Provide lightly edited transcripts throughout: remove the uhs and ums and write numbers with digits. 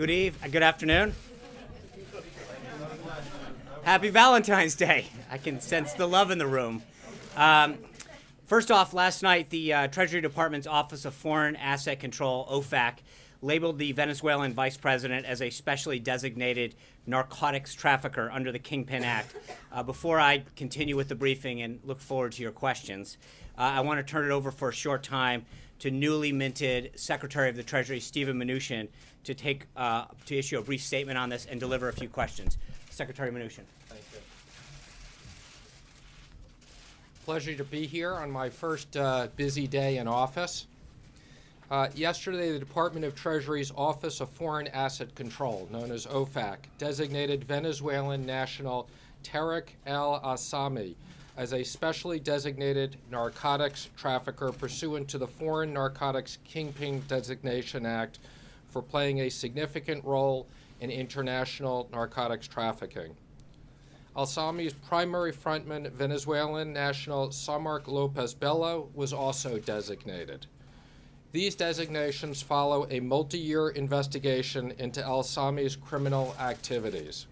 Good afternoon. Happy Valentine's Day. I can sense the love in the room. First off, last night, the Treasury Department's Office of Foreign Asset Control, OFAC, labeled the Venezuelan vice president as a specially designated narcotics trafficker under the Kingpin Act. Before I continue with the briefing and look forward to your questions, I want to turn it over for a short time to newly minted Secretary of the Treasury, Steven Mnuchin, to issue a brief statement on this and deliver a few questions. Secretary Mnuchin. Thank you. Pleasure to be here on my first busy day in office. Yesterday, the Department of Treasury's Office of Foreign Asset Control, known as OFAC, designated Venezuelan national Tarek al-Assami as a specially designated narcotics trafficker pursuant to the Foreign Narcotics Kingpin Designation Act for playing a significant role in international narcotics trafficking. Al-Assami's primary frontman, Venezuelan national Samark Lopez Bello, was also designated. These designations follow a multi-year investigation into Al-Assami's criminal activities.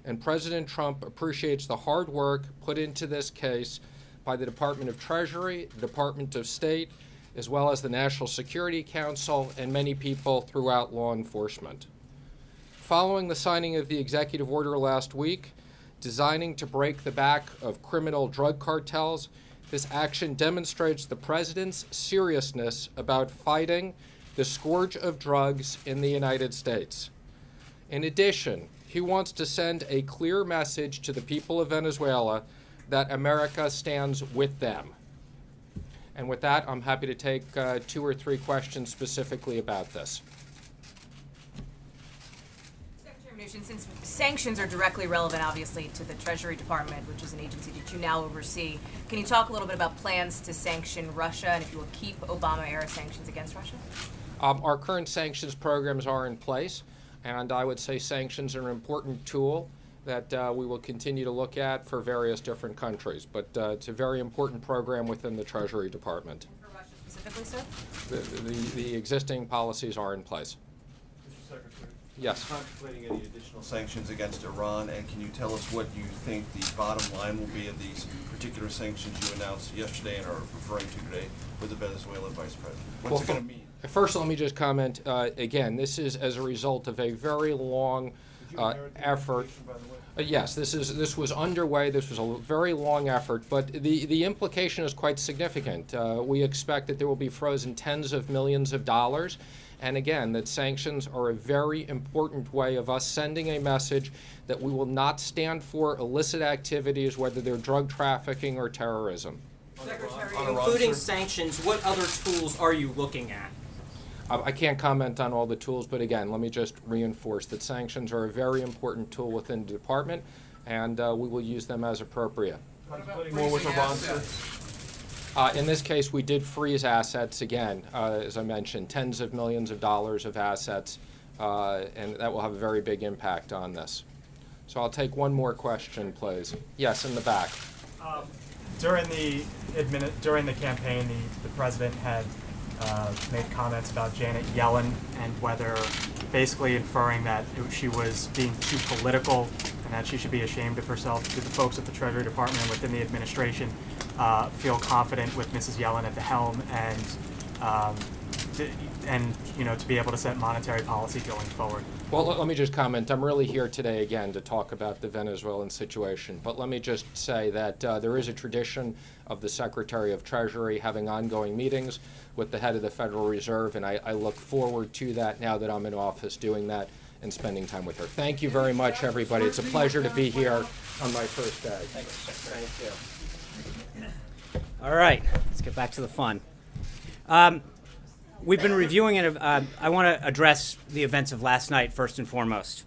And President Trump appreciates the hard work put into this case by the Department of Treasury, the Department of State, as well as the National Security Council and many people throughout law enforcement. Following the signing of the executive order last week, designing to break the back of criminal drug cartels, this action demonstrates the President's seriousness about fighting the scourge of drugs in the United States. In addition, he wants to send a clear message to the people of Venezuela that America stands with them. And with that, I'm happy to take 2 or 3 questions specifically about this. Secretary Mnuchin, since sanctions are directly relevant, obviously, to the Treasury Department, which is an agency that you now oversee, can you talk a little bit about plans to sanction Russia and if you will keep Obama-era sanctions against Russia? Our current sanctions programs are in place, and I would say sanctions are an important tool that we will continue to look at for various different countries. But it's a very important program within the Treasury Department. For Russia specifically, sir? The existing policies are in place. Mr. Secretary? Yes. Contemplating any additional sanctions against Iran, and can you tell us what you think the bottom line will be of these particular sanctions you announced yesterday and are referring to today with the Venezuelan vice president? What's it going to mean? First, let me just comment, again, this is as a result of a very long effort. By the way? Yes, this was underway. This was a very long effort, but the implication is quite significant. We expect that there will be frozen tens of millions of dollars, and again, that sanctions are a very important way of us sending a message that we will not stand for illicit activities, whether they're drug trafficking or terrorism. Secretary, including sanctions, what other tools are you looking at? I can't comment on all the tools, but again, let me just reinforce that sanctions are a very important tool within the department, and we will use them as appropriate. Contemplating more with Iran, sir? In this case, we did freeze assets again, as I mentioned, tens of millions of dollars of assets, and that will have a very big impact on this. So I'll take one more question, please. Yes, in the back. During the campaign, the president had made comments about Janet Yellen and whether basically inferring that she was being too political and that she should be ashamed of herself. Do the folks at the Treasury Department and within the administration feel confident with Mrs. Yellen at the helm and to be able to set monetary policy going forward? Well, let me just comment. I'm really here today again to talk about the Venezuelan situation. But let me just say that there is a tradition of the Secretary of Treasury having ongoing meetings with the head of the Federal Reserve, and I look forward to that now that I'm in office, doing that and spending time with her. Thank you very much, everybody. It's a pleasure to be here on my first day. Thank you. All right, let's get back to the fun. We've been reviewing it. I want to address the events of last night first and foremost.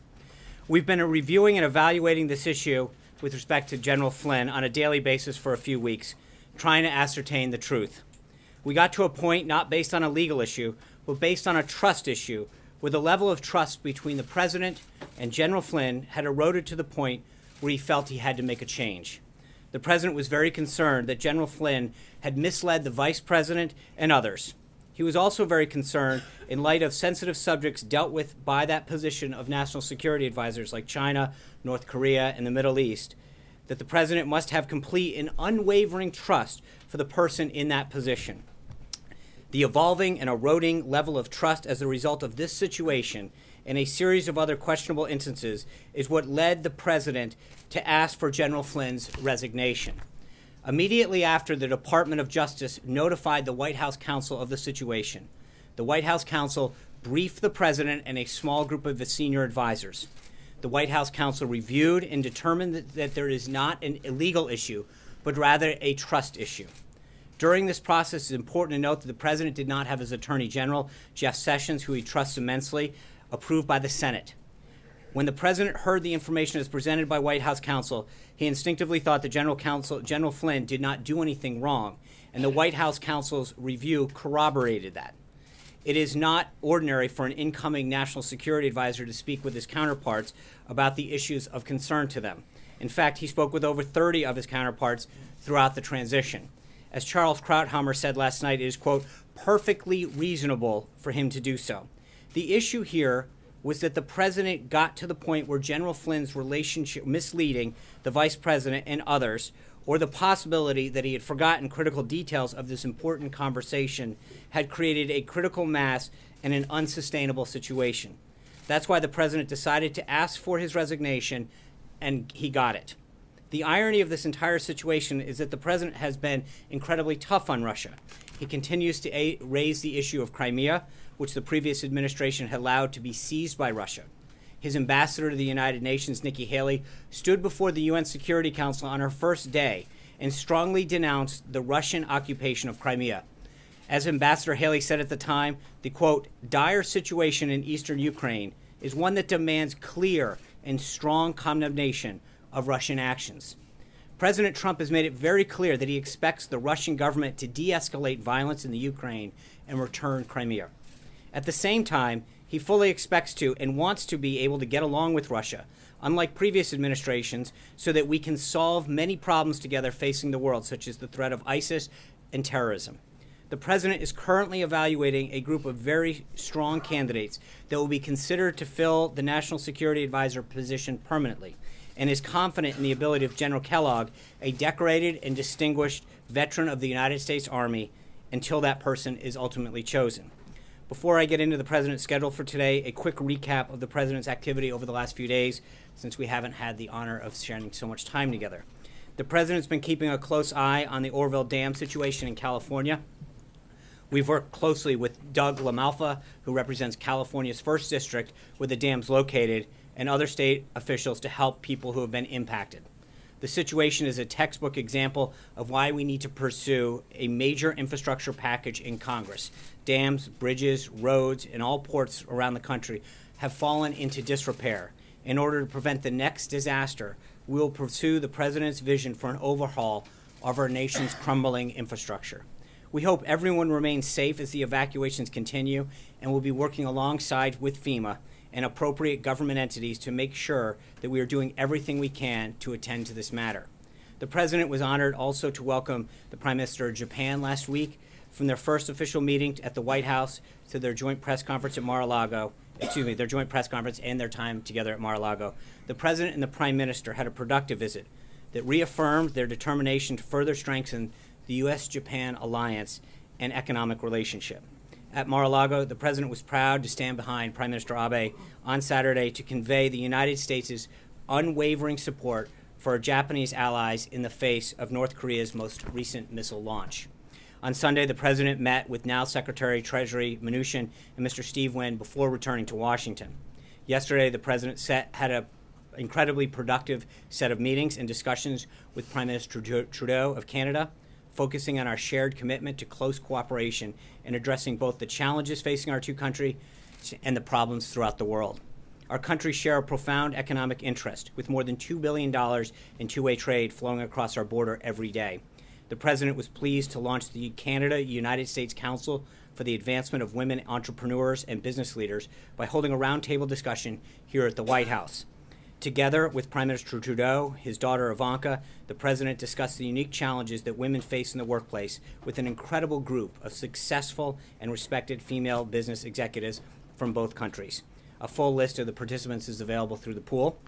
We've been reviewing and evaluating this issue with respect to General Flynn on a daily basis for a few weeks, trying to ascertain the truth. We got to a point not based on a legal issue, but based on a trust issue, where the level of trust between the president and General Flynn had eroded to the point where he felt he had to make a change. The president was very concerned that General Flynn had misled the vice president and others. He was also very concerned, in light of sensitive subjects dealt with by that position of national security advisors like China, North Korea, and the Middle East, that the president must have complete and unwavering trust for the person in that position. The evolving and eroding level of trust as a result of this situation and a series of other questionable instances is what led the president to ask for General Flynn's resignation. Immediately after the Department of Justice notified the White House counsel of the situation, the White House counsel briefed the president and a small group of his senior advisors. The White House counsel reviewed and determined that there is not an illegal issue, but rather a trust issue. During this process, it's important to note that the president did not have his Attorney General, Jeff Sessions, who he trusts immensely, approved by the Senate. When the president heard the information as presented by White House counsel, he instinctively thought that General Flynn did not do anything wrong, and the White House counsel's review corroborated that. It is not ordinary for an incoming national security advisor to speak with his counterparts about the issues of concern to them. In fact, he spoke with over 30 of his counterparts throughout the transition. As Charles Krauthammer said last night, it is, quote, perfectly reasonable for him to do so. The issue here was that the president got to the point where General Flynn's relationship misleading the vice president and others, or the possibility that he had forgotten critical details of this important conversation, had created a critical mass and an unsustainable situation. That's why the president decided to ask for his resignation, and he got it. The irony of this entire situation is that the president has been incredibly tough on Russia. He continues to raise the issue of Crimea, which the previous administration had allowed to be seized by Russia. His ambassador to the United Nations, Nikki Haley, stood before the UN Security Council on her first day and strongly denounced the Russian occupation of Crimea. As Ambassador Haley said at the time, the, quote, dire situation in eastern Ukraine is one that demands clear and strong condemnation of Russian actions. President Trump has made it very clear that he expects the Russian government to de-escalate violence in the Ukraine and return Crimea. At the same time, he fully expects to and wants to be able to get along with Russia, unlike previous administrations, so that we can solve many problems together facing the world, such as the threat of ISIS and terrorism. The president is currently evaluating a group of very strong candidates that will be considered to fill the National Security Advisor position permanently, and is confident in the ability of General Kellogg, a decorated and distinguished veteran of the United States Army, until that person is ultimately chosen. Before I get into the president's schedule for today, a quick recap of the president's activity over the last few days, since we haven't had the honor of sharing so much time together. The president's been keeping a close eye on the Orville Dam situation in California. We've worked closely with Doug LaMalfa, who represents California's 1st District, where the dam's located, and other state officials to help people who have been impacted. The situation is a textbook example of why we need to pursue a major infrastructure package in Congress. Dams, bridges, roads, and all ports around the country have fallen into disrepair. In order to prevent the next disaster, we will pursue the president's vision for an overhaul of our nation's crumbling infrastructure. We hope everyone remains safe as the evacuations continue, and will be working alongside with FEMA and appropriate government entities to make sure that we are doing everything we can to attend to this matter. The president was honored also to welcome the Prime Minister of Japan last week from their first official meeting at the White House to their joint press conference at Mar-a-Lago, their joint press conference and their time together at Mar-a-Lago. The president and the Prime Minister had a productive visit that reaffirmed their determination to further strengthen the U.S.-Japan alliance and economic relationship. At Mar-a-Lago, the president was proud to stand behind Prime Minister Abe on Saturday to convey the United States' unwavering support for our Japanese allies in the face of North Korea's most recent missile launch. On Sunday, the president met with now Secretary Treasury Mnuchin and Mr. Steve Wynn before returning to Washington. Yesterday, the president had an incredibly productive set of meetings and discussions with Prime Minister Trudeau of Canada, focusing on our shared commitment to close cooperation in addressing both the challenges facing our two countries and the problems throughout the world. Our countries share a profound economic interest, with more than $2 billion in two-way trade flowing across our border every day. The president was pleased to launch the Canada-United States Council for the Advancement of Women Entrepreneurs and Business Leaders by holding a roundtable discussion here at the White House. Together with Prime Minister Trudeau, his daughter Ivanka, the president discussed the unique challenges that women face in the workplace with an incredible group of successful and respected female business executives from both countries. A full list of the participants is available through the pool.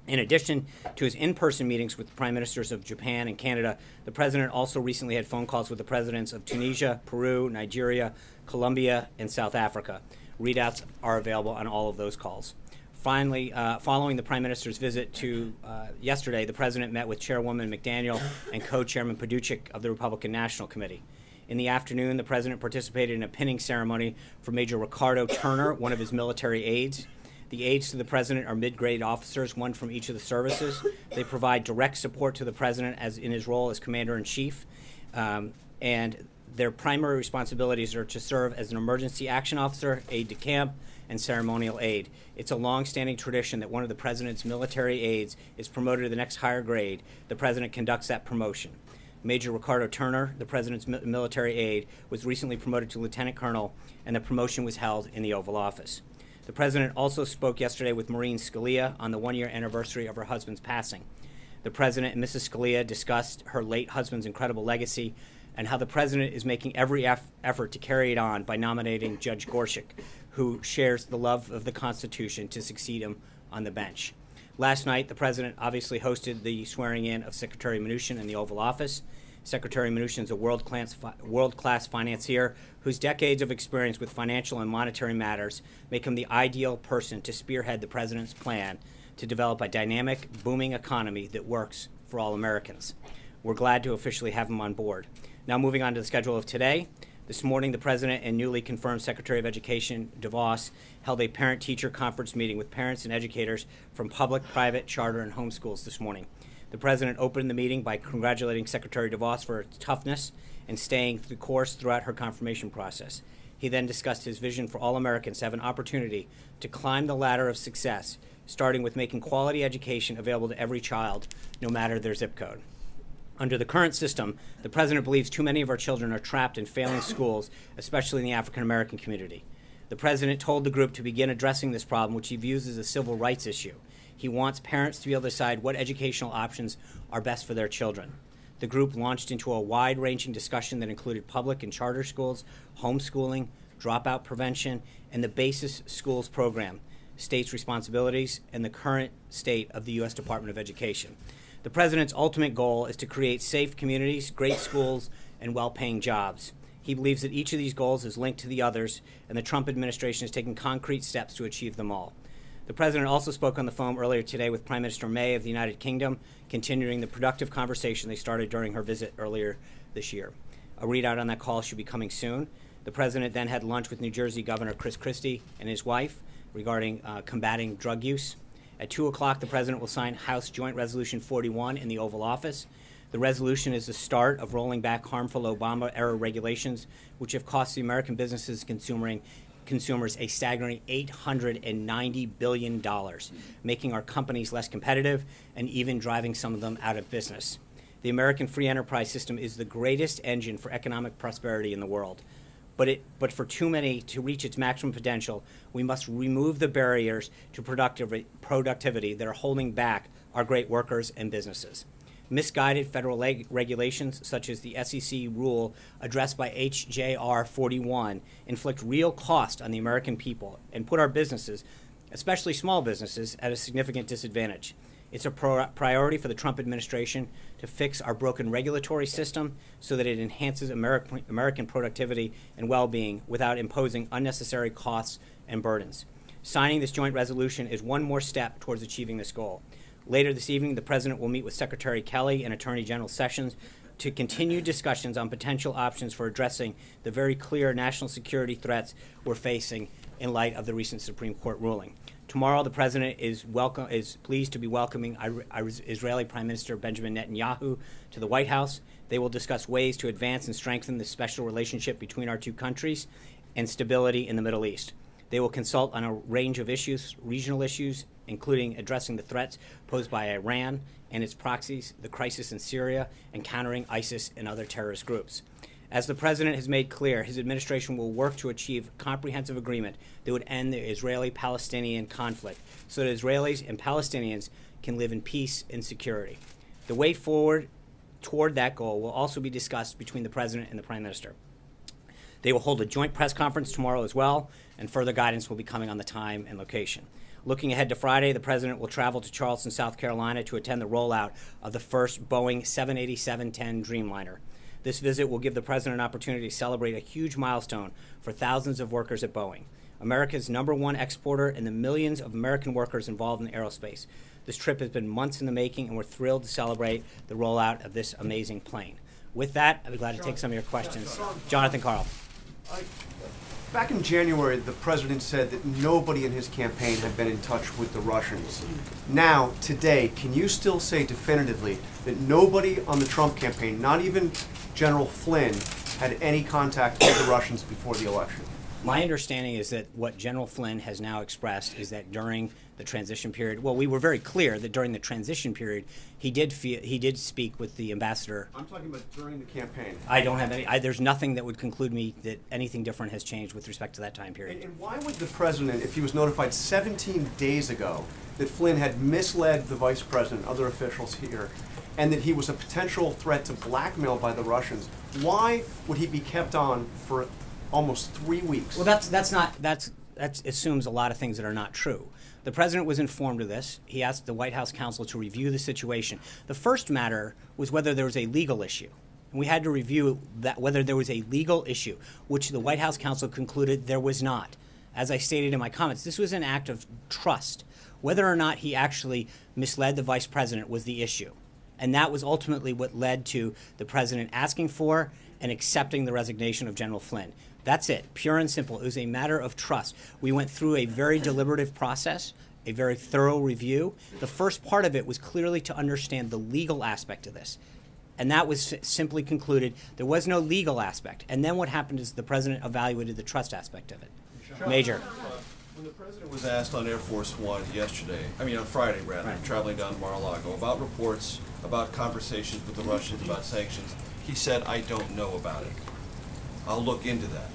In addition to his in-person meetings with the prime ministers of Japan and Canada, the president also recently had phone calls with the presidents of Tunisia, Peru, Nigeria, Colombia, and South Africa. Readouts are available on all of those calls. Finally, following the Prime Minister's visit to yesterday, the President met with Chairwoman McDaniel and Co-Chairman Paduchik of the Republican National Committee. In the afternoon, the President participated in a pinning ceremony for Major Ricardo Turner, one of his military aides. The aides to the President are mid-grade officers, one from each of the services. They provide direct support to the President as in his role as Commander-in-Chief, and their primary responsibilities are to serve as an emergency action officer, aide-de-camp, and ceremonial aide. It's a long-standing tradition that one of the President's military aides is promoted to the next higher grade. The President conducts that promotion. Major Ricardo Turner, the President's military aide, was recently promoted to Lieutenant Colonel, and the promotion was held in the Oval Office. The President also spoke yesterday with Maureen Scalia on the one-year anniversary of her husband's passing. The President and Mrs. Scalia discussed her late husband's incredible legacy and how the President is making every effort to carry it on by nominating Judge Gorsuch, who shares the love of the Constitution, to succeed him on the bench. Last night, the President obviously hosted the swearing-in of Secretary Mnuchin in the Oval Office. Secretary Mnuchin is a world-class financier whose decades of experience with financial and monetary matters make him the ideal person to spearhead the President's plan to develop a dynamic, booming economy that works for all Americans. We're glad to officially have him on board. Now moving on to the schedule of today. This morning, the President and newly confirmed Secretary of Education DeVos held a parent-teacher conference meeting with parents and educators from public, private, charter, and homeschools this morning. The President opened the meeting by congratulating Secretary DeVos for her toughness and staying the course throughout her confirmation process. He then discussed his vision for all Americans to have an opportunity to climb the ladder of success, starting with making quality education available to every child, no matter their zip code. Under the current system, the President believes too many of our children are trapped in failing schools, especially in the African American community. The President told the group to begin addressing this problem, which he views as a civil rights issue. He wants parents to be able to decide what educational options are best for their children. The group launched into a wide-ranging discussion that included public and charter schools, homeschooling, dropout prevention, and the Basis Schools program, states' responsibilities, and the current state of the U.S. Department of Education. The President's ultimate goal is to create safe communities, great schools, and well-paying jobs. He believes that each of these goals is linked to the others, and the Trump administration is taking concrete steps to achieve them all. The President also spoke on the phone earlier today with Prime Minister May of the United Kingdom, continuing the productive conversation they started during her visit earlier this year. A readout on that call should be coming soon. The President then had lunch with New Jersey Governor Chris Christie and his wife regarding combating drug use. At 2 o'clock, the President will sign House Joint Resolution 41 in the Oval Office. The resolution is the start of rolling back harmful Obama-era regulations, which have cost the American businesses and consumers a staggering $890 billion, making our companies less competitive and even driving some of them out of business. The American free enterprise system is the greatest engine for economic prosperity in the world. But for too many to reach its maximum potential, we must remove the barriers to productivity that are holding back our great workers and businesses. Misguided federal regulations, such as the SEC rule addressed by HJR 41, inflict real cost on the American people and put our businesses, especially small businesses, at a significant disadvantage. It's a priority for the Trump administration to fix our broken regulatory system so that it enhances American productivity and well-being without imposing unnecessary costs and burdens. Signing this joint resolution is one more step towards achieving this goal. Later this evening, the President will meet with Secretary Kelly and Attorney General Sessions to continue discussions on potential options for addressing the very clear national security threats we're facing in light of the recent Supreme Court ruling. Tomorrow, the President is pleased to be welcoming Israeli Prime Minister Benjamin Netanyahu to the White House. They will discuss ways to advance and strengthen the special relationship between our two countries and stability in the Middle East. They will consult on a range of issues, regional issues, including addressing the threats posed by Iran and its proxies, the crisis in Syria, and countering ISIS and other terrorist groups. As the president has made clear, his administration will work to achieve a comprehensive agreement that would end the Israeli-Palestinian conflict so that Israelis and Palestinians can live in peace and security. The way forward toward that goal will also be discussed between the president and the prime minister. They will hold a joint press conference tomorrow as well, and further guidance will be coming on the time and location. Looking ahead to Friday, the president will travel to Charleston, South Carolina to attend the rollout of the first Boeing 787-10 Dreamliner. This visit will give the president an opportunity to celebrate a huge milestone for thousands of workers at Boeing, America's #1 exporter and the millions of American workers involved in aerospace. This trip has been months in the making, and we're thrilled to celebrate the rollout of this amazing plane. With that, I'd be glad to take some of your questions. Jonathan Carl. Back in January, the president said that nobody in his campaign had been in touch with the Russians. Now, today, can you still say definitively that nobody on the Trump campaign, not even General Flynn, had any contact with the Russians before the election? My understanding is that what General Flynn has now expressed is that during the transition period, well, we were very clear that during the transition period, he did speak with the ambassador. I'm talking about during the campaign. I don't have any. There's nothing that would conclude me that anything different has changed with respect to that time period. And why would the president, if he was notified 17 days ago that Flynn had misled the vice president, other officials here, and that he was a potential threat to blackmail by the Russians, why would he be kept on for almost 3 weeks? Well, that assumes a lot of things that are not true. The president was informed of this. He asked the White House counsel to review the situation. The first matter was whether there was a legal issue. And we had to review that whether there was a legal issue, which the White House counsel concluded there was not. As I stated in my comments, this was an act of trust. Whether or not he actually misled the vice president was the issue. And that was ultimately what led to the president asking for and accepting the resignation of General Flynn. That's it, pure and simple. It was a matter of trust. We went through a very deliberative process, a very thorough review. The first part of it was clearly to understand the legal aspect of this. And that was simply concluded there was no legal aspect. And then what happened is the president evaluated the trust aspect of it. Major. When the president was asked on Air Force One on Friday rather, Right. traveling down to Mar-a-Lago, about reports, about conversations with the Russians, about sanctions, he said, "I don't know about it. I'll look into that."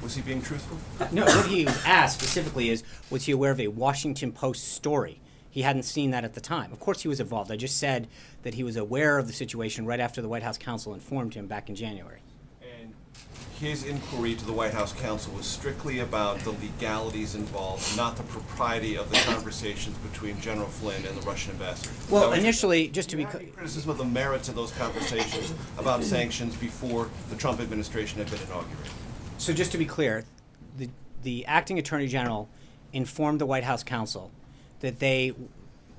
Was he being truthful? No, what he was asked specifically is, was he aware of a Washington Post story? He hadn't seen that at the time. Of course he was involved. I just said that he was aware of the situation right after the White House counsel informed him back in January. And his inquiry to the White House counsel was strictly about the legalities involved, not the propriety of the conversations between General Flynn and the Russian ambassador. Well, initially, just to be clear, criticism of the merits of those conversations about sanctions before the Trump administration had been inaugurated. So just to be clear, the acting attorney general informed the White House counsel that they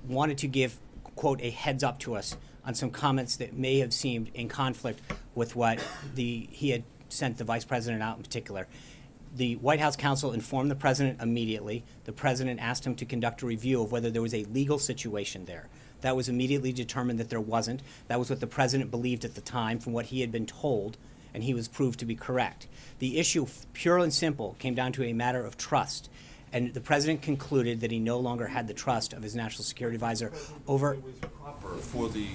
wanted to give, quote, a heads up to us on some comments that may have seemed in conflict with what he had sent the vice president out in particular. The White House counsel informed the president immediately. The president asked him to conduct a review of whether there was a legal situation there. That was immediately determined that there wasn't. That was what the president believed at the time from what he had been told, and he was proved to be correct. The issue, pure and simple, came down to a matter of trust. And the president concluded that he no longer had the trust of his national security advisor over. It was proper for the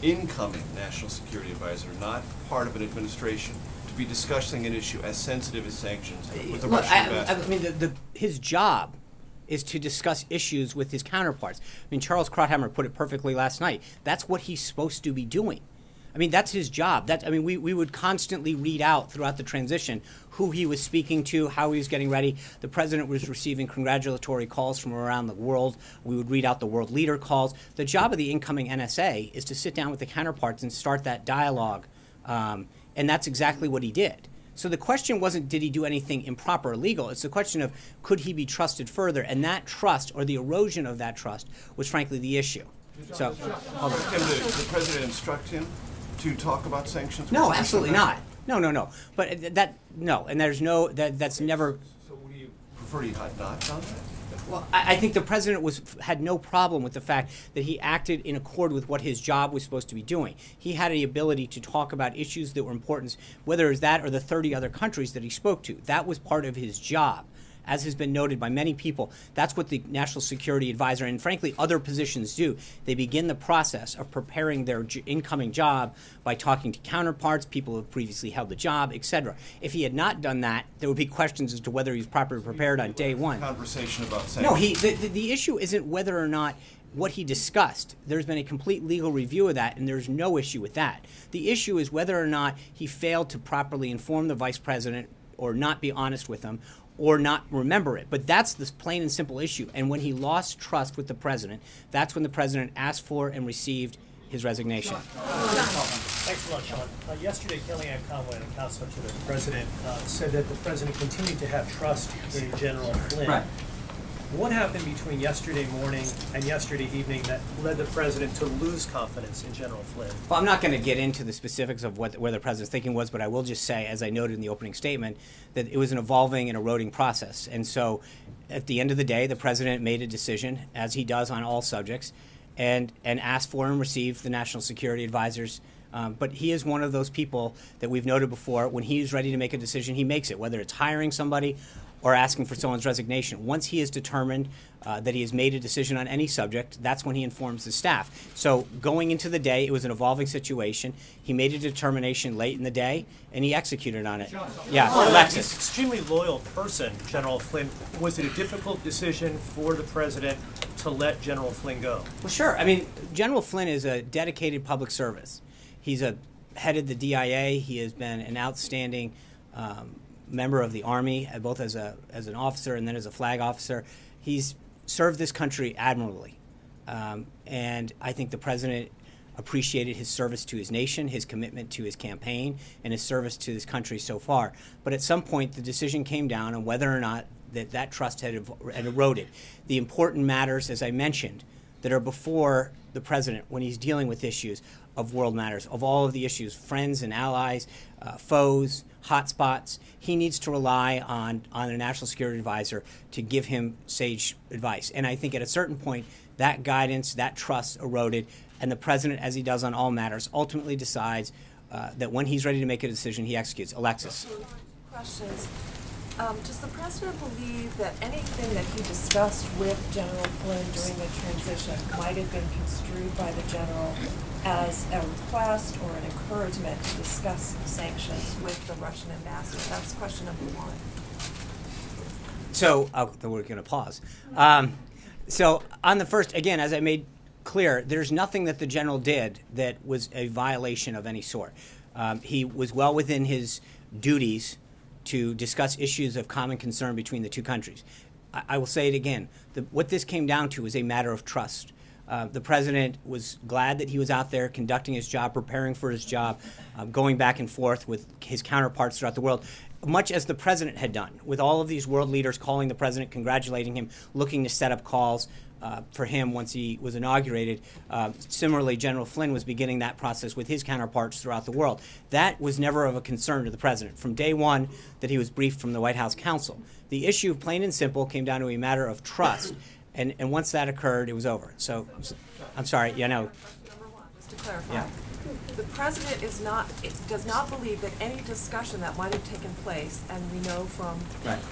incoming national security advisor, not part of an administration, to be discussing an issue as sensitive as sanctions with the Russian ambassador. I mean, his job is to discuss issues with his counterparts. I mean, Charles Krauthammer put it perfectly last night. That's what he's supposed to be doing. I mean, that's his job. We would constantly read out throughout the transition who he was speaking to, how he was getting ready. The president was receiving congratulatory calls from around the world. We would read out the world leader calls. The job of the incoming NSA is to sit down with the counterparts and start that dialogue. And that's exactly what he did. So the question wasn't, did he do anything improper or illegal? It's the question of, could he be trusted further? And that trust, or the erosion of that trust, was frankly the issue. So, hold on. Can the president instruct him to talk about sanctions? No, absolutely not. No. But no, and there's no, that's never. So would you prefer he had not done that? Well, I think the president had no problem with the fact that he acted in accord with what his job was supposed to be doing. He had the ability to talk about issues that were important, whether it was that or the 30 other countries that he spoke to. That was part of his job. as has been noted by many people, that's what the National Security Advisor and frankly other positions do. They begin the process of preparing their incoming job by talking to counterparts, people who have previously held the job, etc. If he had not done that, there would be questions as to whether he was properly prepared on day one. Conversation about No, sanctions. the issue isn't whether or not what he discussed. There's been a complete legal review of that, and there's no issue with that. The issue is whether or not he failed to properly inform the vice president or not be honest with him or not remember it. But that's the plain and simple issue. And when he lost trust with the president, that's when the president asked for and received his resignation. Thanks a lot, Sean. Yesterday, Kellyanne Conway, a counselor to the president, said that the president continued to have trust in General Flynn. Right. What happened between yesterday morning and yesterday evening that led the president to lose confidence in General Flynn? Well, I'm not going to get into the specifics of where the president's thinking was, but I will just say, as I noted in the opening statement, that it was an evolving and eroding process. And so at the end of the day, the president made a decision, as he does on all subjects, and asked for and received the National Security Advisor's. But he is one of those people that we've noted before. When he's ready to make a decision, he makes it, whether it's hiring somebody or asking for someone's resignation. Once he is determined that he has made a decision on any subject, that's when he informs the staff. So going into the day, it was an evolving situation. He made a determination late in the day, and he executed on it. Yeah, Alexis. He's an extremely loyal person, General Flynn. Was it a difficult decision for the president to let General Flynn go? Well, sure. I mean, General Flynn is a dedicated public service. He's headed the DIA. He has been an outstanding member of the Army, both as an officer and then as a flag officer. He's served this country admirably. And I think the president appreciated his service to his nation, his commitment to his campaign, and his service to this country so far. But at some point, the decision came down on whether or not that trust had eroded. The important matters, as I mentioned, that are before the president when he's dealing with issues of world matters, of all of the issues, friends and allies, foes, hotspots. He needs to rely on a national security advisor to give him sage advice. And I think at a certain point, that guidance, that trust eroded, and the president, as he does on all matters, ultimately decides that when he's ready to make a decision, he executes. Alexis. Questions. Does the president believe that anything that he discussed with General Flynn during the transition might have been construed by the general as a request or an encouragement to discuss sanctions with the Russian ambassador? That's question number one. So, we're going to pause. So on the first, again, as I made clear, there's nothing that the general did that was a violation of any sort. He was well within his duties to discuss issues of common concern between the two countries. I will say it again. What this came down to is a matter of trust. The president was glad that he was out there conducting his job, preparing for his job, going back and forth with his counterparts throughout the world, much as the president had done, with all of these world leaders calling the president, congratulating him, looking to set up calls for him once he was inaugurated. Similarly, General Flynn was beginning that process with his counterparts throughout the world. That was never of a concern to the president from day one that he was briefed from the White House counsel. The issue, plain and simple, came down to a matter of trust. And once that occurred, it was over. So, I'm sorry, no. Number one, just to clarify. The president does not believe that any discussion that might have taken place, and we know from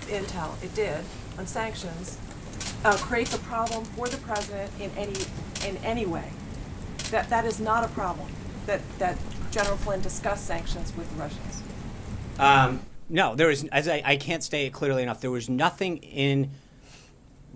intel it did, on sanctions, creates a problem for the president in any way. That is not a problem, that General Flynn discussed sanctions with the Russians. No, there is, as I can't state it clearly enough, there was nothing in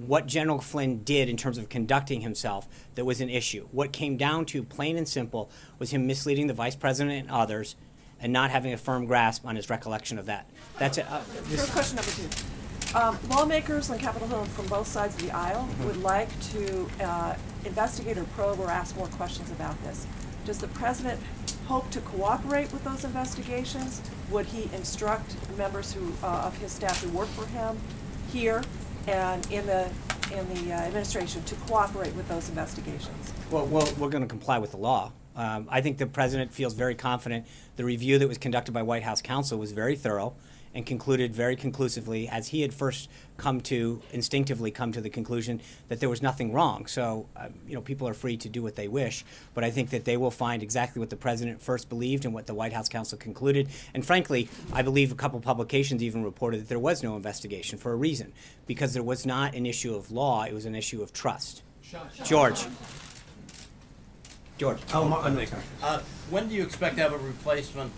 what General Flynn did in terms of conducting himself that was an issue. What came down to, plain and simple, was him misleading the vice president and others and not having a firm grasp on his recollection of that. That's it. Here's question number two. Lawmakers on Capitol Hill from both sides of the aisle would like to investigate or probe or ask more questions about this. Does the president hope to cooperate with those investigations? Would he instruct members of his staff who work for him here and in the administration to cooperate with those investigations? Well, we're going to comply with the law. I think the president feels very confident. The review that was conducted by White House counsel was very thorough, and concluded very conclusively, as he had first instinctively come to the conclusion, that there was nothing wrong. So, people are free to do what they wish, but I think that they will find exactly what the president first believed and what the White House counsel concluded. And frankly, I believe a couple publications even reported that there was no investigation for a reason, because there was not an issue of law, it was an issue of trust. George. When do you expect to have a replacement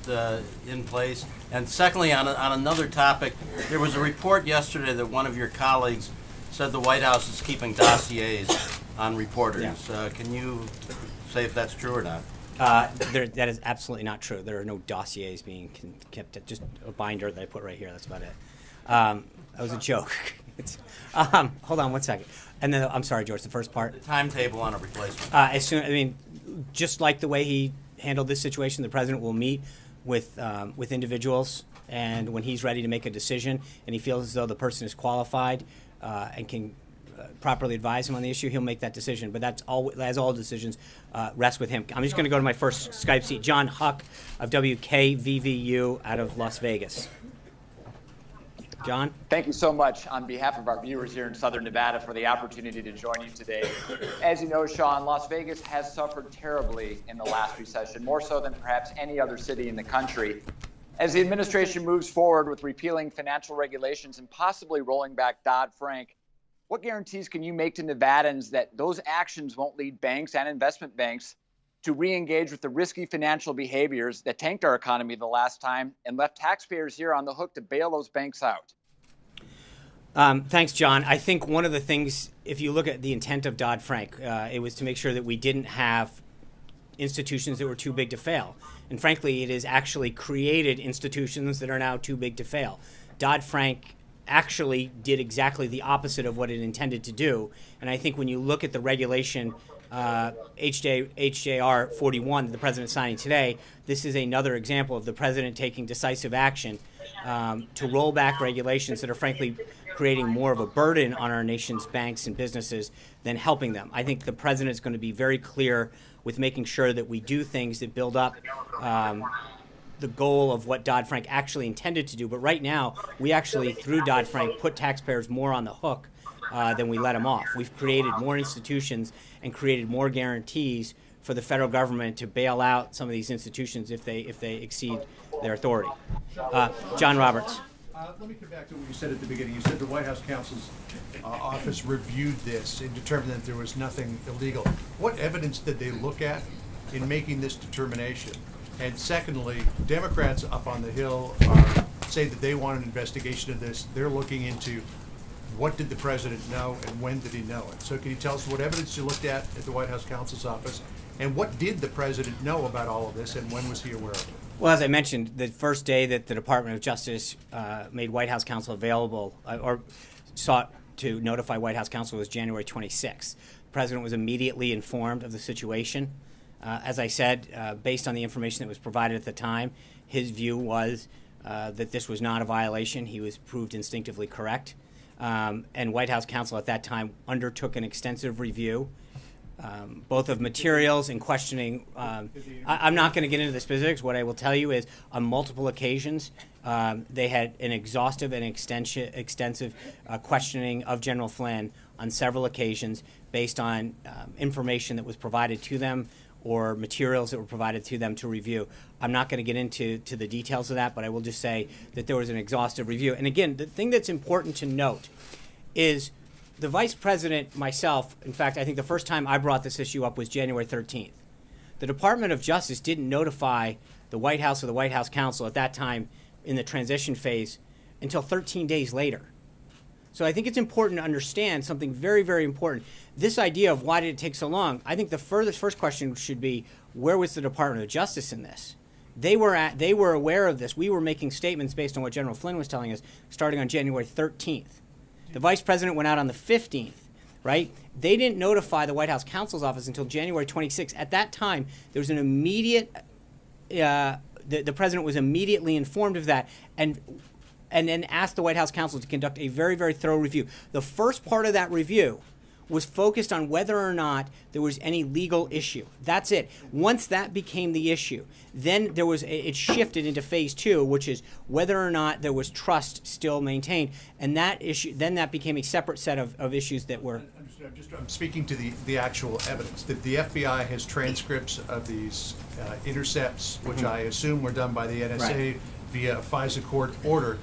in place? And secondly, on another topic, there was a report yesterday that one of your colleagues said the White House is keeping dossiers on reporters. Yeah. Can you say if that's true or not? That is absolutely not true. There are no dossiers being kept. Just a binder that I put right here. That's about it. That was a joke. Hold on one second. And then, I'm sorry, George, the first part. The timetable on a replacement. Just like the way he handled this situation, the president will meet with individuals, and when he's ready to make a decision and he feels as though the person is qualified and can properly advise him on the issue, he'll make that decision. But that's all, as all decisions, rest with him. I'm just going to go to my first Skype seat. John Huck of WKVVU out of Las Vegas. John? Thank you so much on behalf of our viewers here in Southern Nevada for the opportunity to join you today. As you know, Sean, Las Vegas has suffered terribly in the last recession, more so than perhaps any other city in the country. As the administration moves forward with repealing financial regulations and possibly rolling back Dodd-Frank, what guarantees can you make to Nevadans that those actions won't lead banks and investment banks to re-engage with the risky financial behaviors that tanked our economy the last time and left taxpayers here on the hook to bail those banks out? Thanks, John. I think one of the things, if you look at the intent of Dodd-Frank, it was to make sure that we didn't have institutions that were too big to fail. And frankly, it has actually created institutions that are now too big to fail. Dodd-Frank actually did exactly the opposite of what it intended to do. And I think when you look at the regulation HJR 41 that the president is signing today, this is another example of the president taking decisive action to roll back regulations that are frankly creating more of a burden on our nation's banks and businesses than helping them. I think the president is going to be very clear with making sure that we do things that build up the goal of what Dodd-Frank actually intended to do. But right now, we actually, through Dodd-Frank, put taxpayers more on the hook than we let them off. We've created more institutions and created more guarantees for the federal government to bail out some of these institutions if they exceed their authority. John Roberts. Let me come back to what you said at the beginning. You said the White House counsel's office reviewed this and determined that there was nothing illegal. What evidence did they look at in making this determination? And secondly, Democrats up on the Hill say that they want an investigation of this. They're looking into what did the president know and when did he know it? So can you tell us what evidence you looked at the White House counsel's office, and what did the president know about all of this, and when was he aware of it? Well, as I mentioned, the first day that the Department of Justice made White House counsel available or sought to notify White House counsel was January 26th. The president was immediately informed of the situation. As I said, based on the information that was provided at the time, his view was that this was not a violation. He was proved instinctively correct. And White House counsel at that time undertook an extensive review, both of materials and questioning. I'm not going to get into the specifics. What I will tell you is on multiple occasions, they had an exhaustive and extensive questioning of General Flynn on several occasions based on information that was provided to them or materials that were provided to them to review. I'm not going to get into the details of that, but I will just say that there was an exhaustive review. And again, the thing that's important to note is the vice president, myself, in fact, I think the first time I brought this issue up was January 13th. The Department of Justice didn't notify the White House or the White House counsel at that time in the transition phase until 13 days later. So I think it's important to understand something very, very important. This idea of why did it take so long, I think the first question should be, where was the Department of Justice in this? They were aware of this. We were making statements based on what General Flynn was telling us starting on January 13th. The vice president went out on the 15th, right? They didn't notify the White House counsel's office until January 26th. At that time, there was an immediate, the president was immediately informed of that and then asked the White House counsel to conduct a very, very thorough review. The first part of that review was focused on whether or not there was any legal issue. That's it. Once that became the issue, then it shifted into phase 2, which is whether or not there was trust still maintained, and that issue, then that became a separate set of issues that were. I'm speaking to the actual evidence. That the FBI has transcripts of these intercepts, which I assume were done by the NSA via a FISA court order.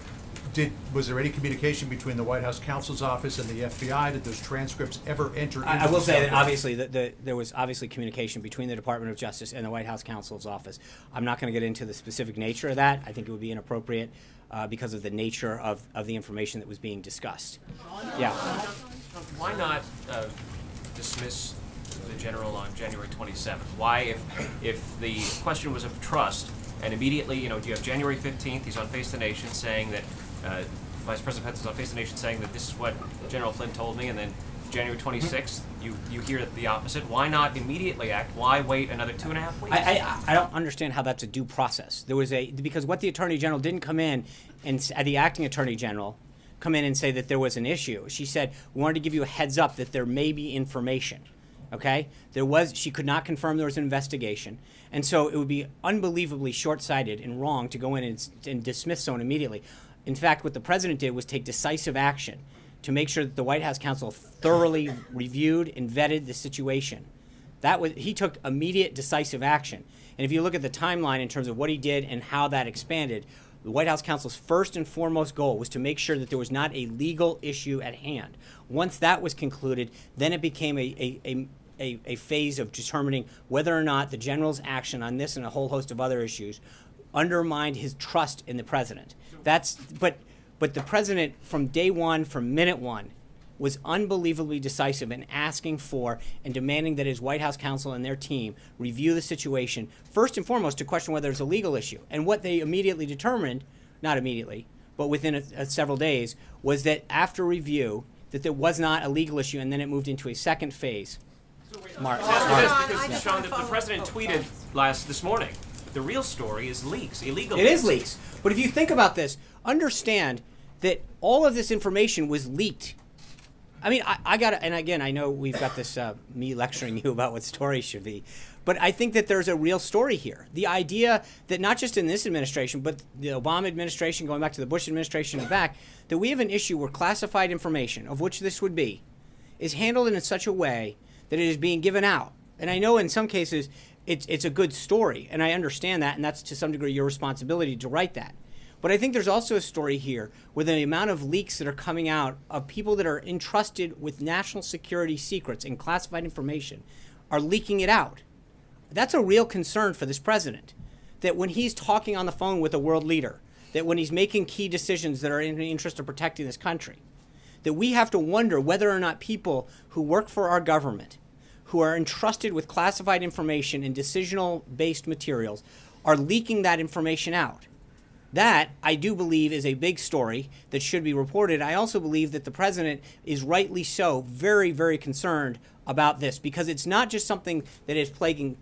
Was there any communication between the White House counsel's office and the FBI? Did those transcripts ever enter into I will the say that government? obviously there was obviously communication between the Department of Justice and the White House counsel's office. I'm not going to get into the specific nature of that. I think it would be inappropriate because of the nature of the information that was being discussed. Yeah. Why not dismiss the general on January 27th? Why, if the question was of trust, and immediately, you have January 15th, he's on Face the Nation saying that, Vice President Pence is on Face the Nation saying that this is what General Flynn told me, and then January 26th, you hear the opposite. Why not immediately act? Why wait another 2.5 weeks? I don't understand how that's a due process. Because what the Attorney General didn't come in, and the acting Attorney General come in and say that there was an issue. She said, we wanted to give you a heads up that there may be information. Okay? She could not confirm there was an investigation. And so it would be unbelievably short-sighted and wrong to go in and dismiss someone immediately. In fact, what the president did was take decisive action to make sure that the White House counsel thoroughly reviewed and vetted the situation. He took immediate decisive action. And if you look at the timeline in terms of what he did and how that expanded, the White House counsel's first and foremost goal was to make sure that there was not a legal issue at hand. Once that was concluded, then it became a phase of determining whether or not the general's action on this and a whole host of other issues undermined his trust in the president. But the president, from day one, from minute one, was unbelievably decisive in asking for and demanding that his White House counsel and their team review the situation, first and foremost to question whether there's a legal issue. And what they immediately determined, not immediately, but within several days, was that after review, that there was not a legal issue, and then it moved into a second phase. Mark. Because Sean, the president tweeted this morning, the real story is leaks, illegal leaks. It is leaks. But if you think about this, understand that all of this information was leaked. I mean, I got to, and again, I know we've got this, me lecturing you about what stories should be, but I think that there's a real story here. The idea that not just in this administration, but the Obama administration, going back to the Bush administration and back, that we have an issue where classified information, of which this would be, is handled in such a way that it is being given out. And I know in some cases it's a good story, and I understand that, and that's to some degree your responsibility to write that. But I think there's also a story here where the amount of leaks that are coming out of people that are entrusted with national security secrets and classified information are leaking it out. That's a real concern for this president, that when he's talking on the phone with a world leader, that when he's making key decisions that are in the interest of protecting this country, that we have to wonder whether or not people who work for our government, who are entrusted with classified information and decisional-based materials, are leaking that information out. That, I do believe, is a big story that should be reported. I also believe that the president is rightly so very, very concerned about this, because it's not just something that is plaguing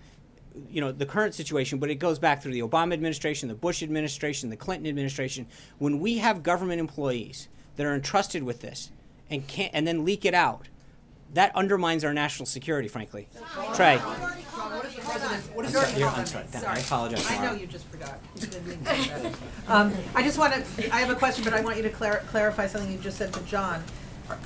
the current situation, but it goes back through the Obama administration, the Bush administration, the Clinton administration. When we have government employees that are entrusted with this and then leak it out, that undermines our national security, frankly. Trey. I'm sorry. I apologize. I know you just forgot. You didn't mean to say that. I have a question, but I want you to clarify something you just said to John.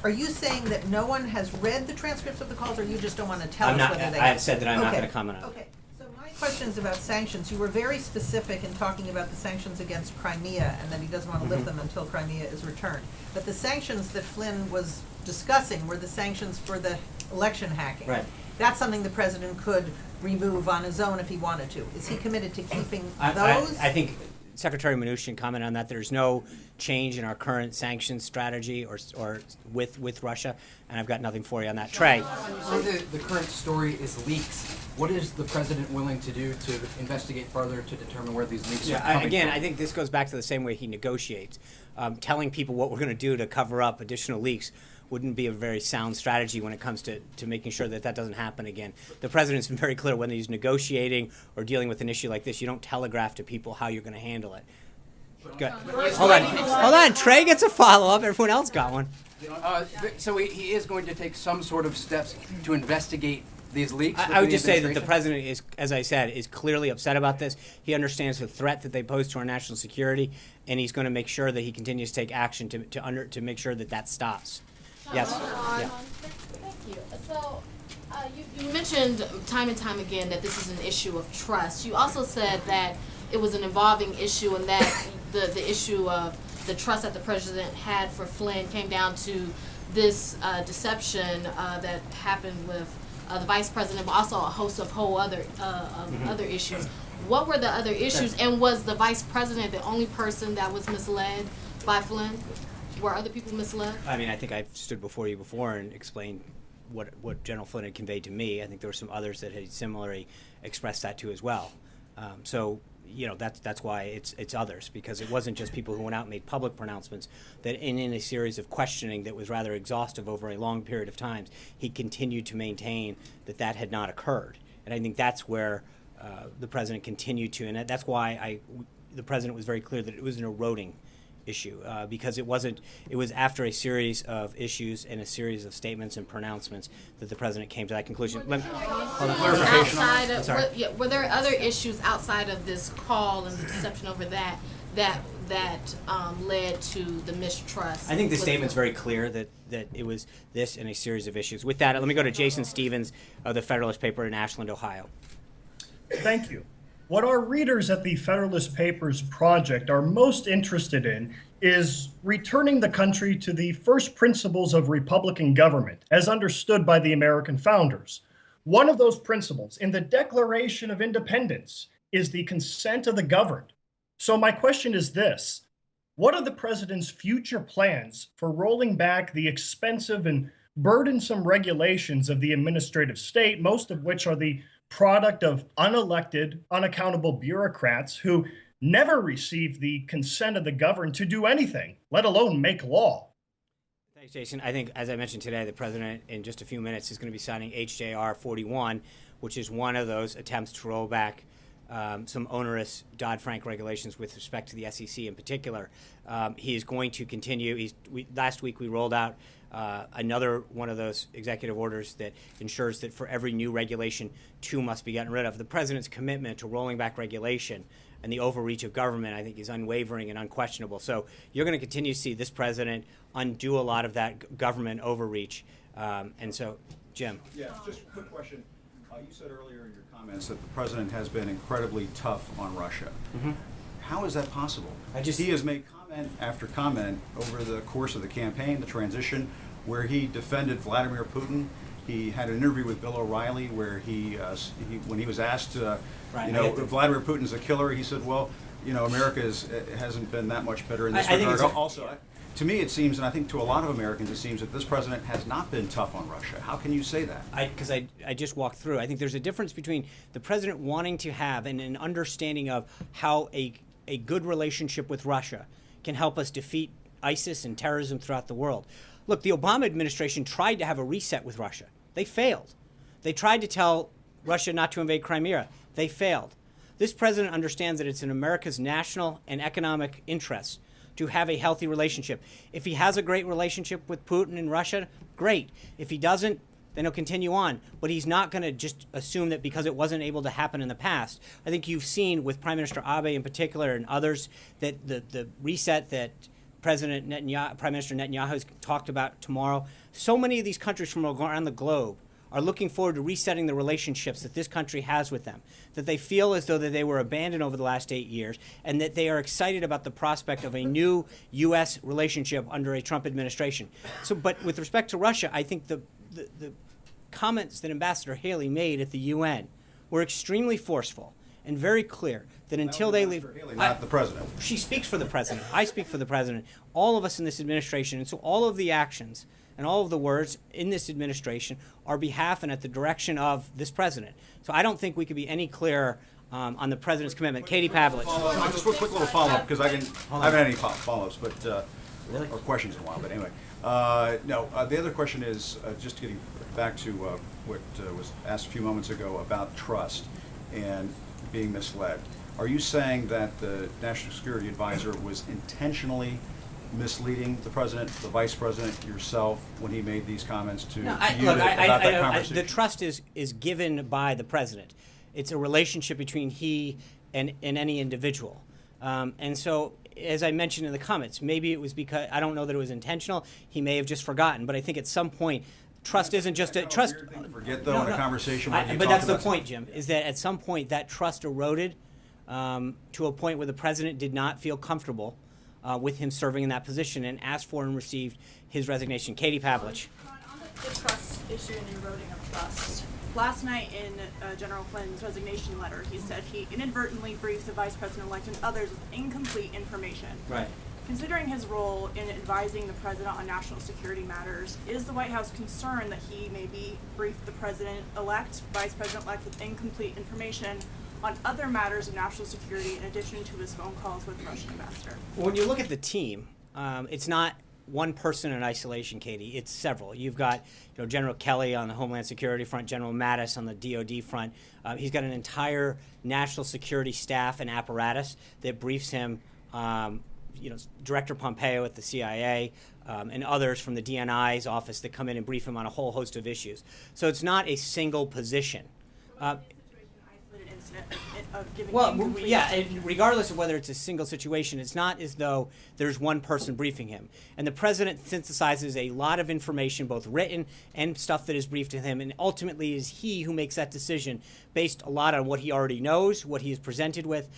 Are you saying that no one has read the transcripts of the calls, or you just don't want to tell us whether they have? I have said that I'm not going to comment on it. Okay. So my question is about sanctions. You were very specific in talking about the sanctions against Crimea, and that he doesn't want to lift them until Crimea is returned. But the sanctions that Flynn was discussing were the sanctions for the election hacking. Right. That's something the president could remove on his own if he wanted to. Is he committed to keeping those? I think Secretary Mnuchin commented on that. There's no change in our current sanctions strategy or with Russia, and I've got nothing for you on that. Trey. So the current story is leaks. What is the president willing to do to investigate further to determine where these leaks are coming Again, from? I think this goes back to the same way he negotiates. Telling people what we're going to do to cover up additional leaks wouldn't be a very sound strategy when it comes to making sure that doesn't happen again. The president's been very clear when he's negotiating or dealing with an issue like this, you don't telegraph to people how you're going to handle it. Good. Hold on. Trey gets a follow-up. Everyone else got one. So he is going to take some sort of steps to investigate these leaks? I would just say that the president is, as I said, is clearly upset about this. He understands the threat that they pose to our national security, and he's going to make sure that he continues to take action to make sure that stops. Yes. Yeah. Thank you. So, you mentioned time and time again that this is an issue of trust. You also said that it was an evolving issue, and that the issue of the trust that the president had for Flynn came down to this deception that happened with the vice president, but also a host of other issues. What were the other issues, and was the vice president the only person that was misled by Flynn? Were other people misled? I mean, I think I've stood before you before and explained what General Flynn had conveyed to me. I think there were some others that had similarly expressed that to as well. So, you know, that's why it's others, because it wasn't just people who went out and made public pronouncements, that in a series of questioning that was rather exhaustive over a long period of time, he continued to maintain that had not occurred. And I think that's where the president continued to, and that's why the president was very clear that it was an eroding issue, because it was after a series of issues and a series of statements and pronouncements that the president came to that conclusion. Were there other issues outside of this call and the deception over that led to the mistrust? I think the statement's very clear that it was this and a series of issues. With that, let me go to Jason Stevens of the Federalist paper in Ashland, Ohio. Thank you. What our readers at the Federalist Papers Project are most interested in is returning the country to the first principles of Republican government, as understood by the American founders. One of those principles in the Declaration of Independence is the consent of the governed. So my question is this: what are the president's future plans for rolling back the expensive and burdensome regulations of the administrative state, most of which are the product of unelected, unaccountable bureaucrats who never received the consent of the governed to do anything, let alone make law? Thanks, Jason. I think, as I mentioned today, the president in just a few minutes is going to be signing HJR 41, which is one of those attempts to roll back some onerous Dodd-Frank regulations with respect to the SEC in particular. He is going to continue. Last week we rolled out another one of those executive orders that ensures that for every new regulation, 2 must be gotten rid of. The president's commitment to rolling back regulation and the overreach of government, I think, is unwavering and unquestionable. So you're going to continue to see this president undo a lot of that government overreach. And so, Jim. Yeah, just a quick question. You said earlier in your comments that the president has been incredibly tough on Russia. Mm-hmm. How is that possible? He has made comment after comment over the course of the campaign, the transition, where he defended Vladimir Putin. He had an interview with Bill O'Reilly where when he was asked, Vladimir Putin's a killer, he said, well, America hasn't been that much better in this regard. Also, to me, it seems, and I think to a lot of Americans, it seems that this president has not been tough on Russia. How can you say that? Because I just walked through. I think there's a difference between the president wanting to have an understanding of how a good relationship with Russia can help us defeat ISIS and terrorism throughout the world. Look, the Obama administration tried to have a reset with Russia. They failed. They tried to tell Russia not to invade Crimea. They failed. This president understands that it's in America's national and economic interests to have a healthy relationship. If he has a great relationship with Putin and Russia, great. If he doesn't, then he'll continue on. But he's not going to just assume that because it wasn't able to happen in the past. I think you've seen with Prime Minister Abe in particular and others that the reset that Prime Minister Netanyahu has talked about tomorrow, so many of these countries from around the globe are looking forward to resetting the relationships that this country has with them, that they feel as though that they were abandoned over the last 8 years, and that they are excited about the prospect of a new U.S. relationship under a Trump administration. So, but with respect to Russia, I think the comments that Ambassador Haley made at the UN were extremely forceful and very clear that until they leave... Haley, not the president. She speaks for the president. I speak for the president. All of us in this administration, and so all of the actions and all of the words in this administration are behalf and at the direction of this president. So I don't think we could be any clearer on the president's commitment. Katie Pavlich. Just a quick little follow-up, because I haven't had any follow-ups, or questions in a while, but anyway. The other question is, just getting back to what was asked a few moments ago about trust and being misled. Are you saying that the National Security Advisor was intentionally misleading the President, the Vice President, yourself, when he made these comments to you about that conversation? The trust is given by the President. It's a relationship between he and any individual. And so, as I mentioned in the comments, maybe it was because, I don't know that it was intentional. He may have just forgotten. But I think at some point, trust isn't just a trust. Weird thing to forget, though, in a conversation when you but talk that's the about point, Jim, is that at some point that trust eroded to a point where the President did not feel comfortable with him serving in that position and asked for and received his resignation. Katie Pavlich. On the trust issue and eroding of trust, last night in General Flynn's resignation letter, he said he inadvertently briefed the Vice President-elect and others with incomplete information. Right. Considering his role in advising the President on national security matters, is the White House concerned that he maybe briefed the President-elect, Vice President-elect with incomplete information on other matters of national security in addition to his phone calls with the Russian ambassador? When you look at the team, it's not one person in isolation, Katie. It's several. You've got General Kelly on the Homeland Security front, General Mattis on the DOD front. He's got an entire national security staff and apparatus that briefs him. Director Pompeo at the CIA and others from the DNI's office that come in and brief him on a whole host of issues. So it's not a single position. Regardless of whether it's a single situation, it's not as though there's one person briefing him. And the President synthesizes a lot of information, both written and stuff that is briefed to him, and ultimately is he who makes that decision based a lot on what he already knows, what he is presented with.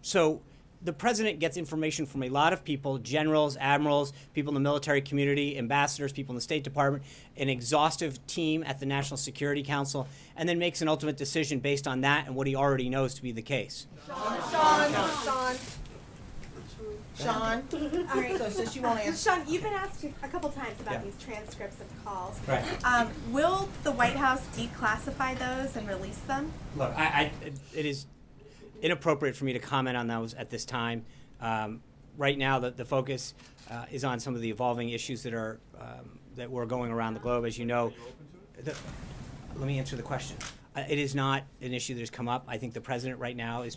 So the President gets information from a lot of people, generals, admirals, people in the military community, ambassadors, people in the State Department, an exhaustive team at the National Security Council, and then makes an ultimate decision based on that and what he already knows to be the case. Sean. All right. So she won't answer. Sean, you've been asked a couple times about these transcripts of calls. Right. Will the White House declassify those and release them? Look, it is inappropriate for me to comment on those at this time. Right now, the focus is on some of the evolving issues that are that were going around the globe. As you know, let me answer the question. It is not an issue that has come up. I think the President right now is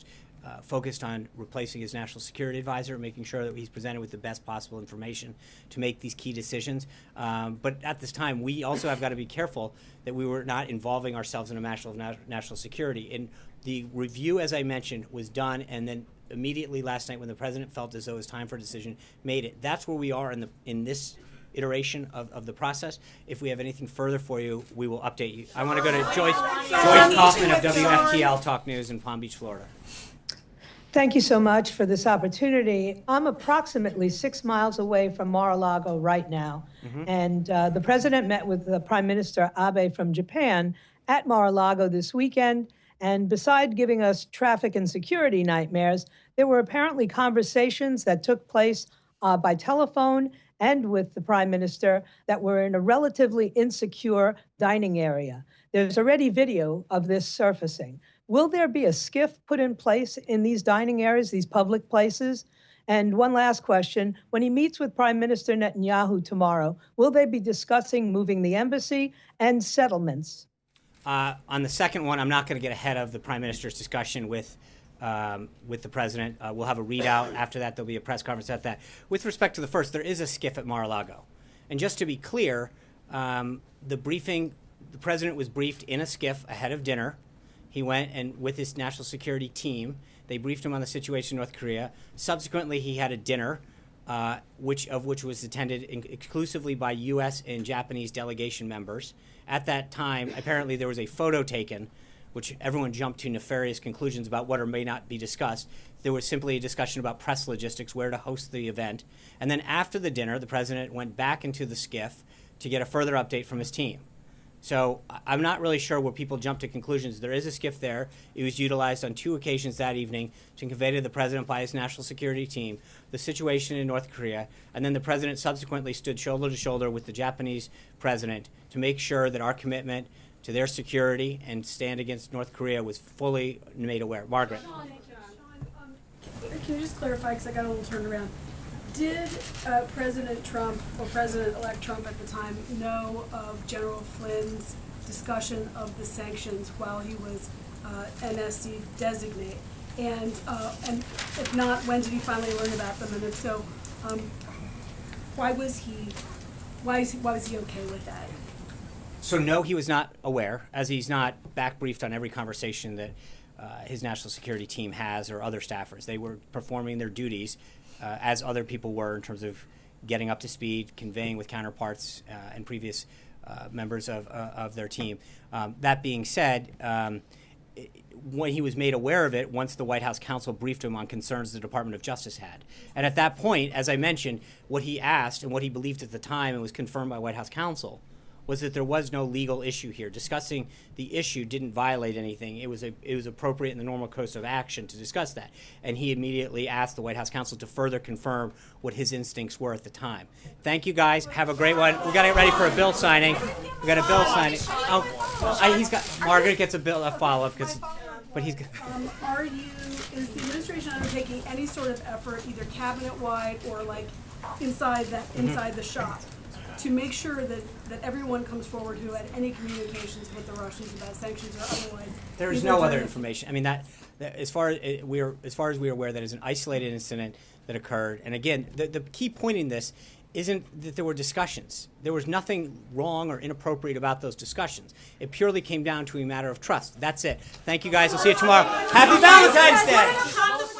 focused on replacing his national security advisor, making sure that he's presented with the best possible information to make these key decisions. But at this time, we also have got to be careful that we were not involving ourselves in a matter of national security. And the review, as I mentioned, was done, and then immediately last night when the President felt as though it was time for a decision, made it. That's where we are in this iteration of the process. If we have anything further for you, we will update you. I want to go to Joyce Kaufman of WFTL Talk News in Palm Beach, Florida. Thank you so much for this opportunity. I'm approximately 6 miles away from Mar-a-Lago right now. And the President met with the Prime Minister Abe from Japan at Mar-a-Lago this weekend. And beside giving us traffic and security nightmares, there were apparently conversations that took place by telephone and with the Prime Minister that were in a relatively insecure dining area. There's already video of this surfacing. Will there be a skiff put in place in these dining areas, these public places? And one last question. When he meets with Prime Minister Netanyahu tomorrow, will they be discussing moving the embassy and settlements? On the second one, I'm not going to get ahead of the Prime Minister's discussion with the President. We'll have a readout. After that, there'll be a press conference at that. With respect to the first, there is a skiff at Mar-a-Lago. And just to be clear, the President was briefed in a skiff ahead of dinner. He went and with his national security team, they briefed him on the situation in North Korea. Subsequently, he had a dinner, which was attended exclusively by U.S. and Japanese delegation members. At that time, apparently there was a photo taken, which everyone jumped to nefarious conclusions about what or may not be discussed. There was simply a discussion about press logistics, where to host the event. And then after the dinner, the President went back into the skiff to get a further update from his team. So I'm not really sure where people jump to conclusions. There is a skiff there. It was utilized on 2 occasions that evening to convey to the President by his national security team the situation in North Korea. And then the President subsequently stood shoulder to shoulder with the Japanese President to make sure that our commitment to their security and stand against North Korea was fully made aware. Margaret. Can you just clarify, because I got a little turned around. Did President Trump, or President-elect Trump at the time, know of General Flynn's discussion of the sanctions while he was NSC designate? And if not, when did he finally learn about them? And if so, why was he okay with that? So no, he was not aware, as he's not back briefed on every conversation that his national security team has or other staffers. They were performing their duties as other people were in terms of getting up to speed, conveying with counterparts and previous members of their team. That being said, when he was made aware of it, once the White House counsel briefed him on concerns the Department of Justice had. And at that point, as I mentioned, what he asked and what he believed at the time and was confirmed by White House counsel was that there was no legal issue here. Discussing the issue didn't violate anything. It was appropriate in the normal course of action to discuss that. And he immediately asked the White House counsel to further confirm what his instincts were at the time. Thank you, guys. Have a great one. We got to get ready for a bill signing. We got a bill signing. Margaret gets a follow-up but he's. Is the administration undertaking any sort of effort, either cabinet-wide or like inside the shop, to make sure that everyone comes forward who had any communications with the Russians about sanctions or otherwise? There is no other information. I mean, that as far as we are aware, that is an isolated incident that occurred. And again, the key point in this isn't that there were discussions. There was nothing wrong or inappropriate about those discussions. It purely came down to a matter of trust. That's it. Thank you, guys. I'll see you tomorrow. Happy Valentine's Day.